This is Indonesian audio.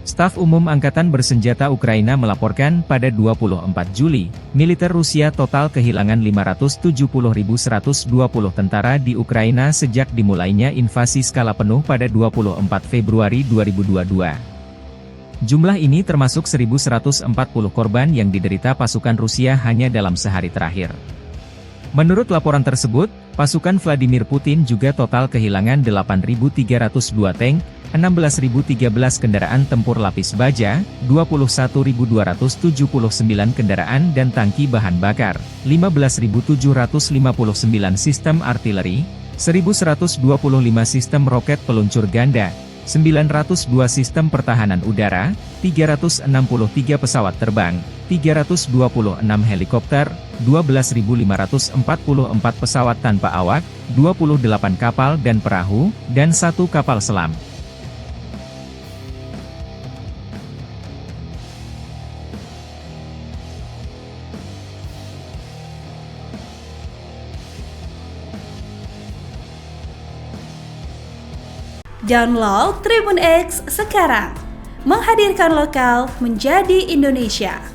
Staf Umum Angkatan Bersenjata Ukraina melaporkan pada 24 Juli, militer Rusia total kehilangan 570.120 tentara di Ukraina sejak dimulainya invasi skala penuh pada 24 Februari 2022. Jumlah ini termasuk 1.140 korban yang diderita pasukan Rusia hanya dalam sehari terakhir. Menurut laporan tersebut, pasukan Vladimir Putin juga total kehilangan 8.302 tank, 16.013 kendaraan tempur lapis baja, 21.279 kendaraan dan tangki bahan bakar, 15.759 sistem artileri, 1.125 sistem roket peluncur ganda, 902 sistem pertahanan udara, 363 pesawat terbang, 326 helikopter, 12.544 pesawat tanpa awak, 28 kapal dan perahu, dan 1 kapal selam. Download Tribun X sekarang, menghadirkan lokal menjadi Indonesia.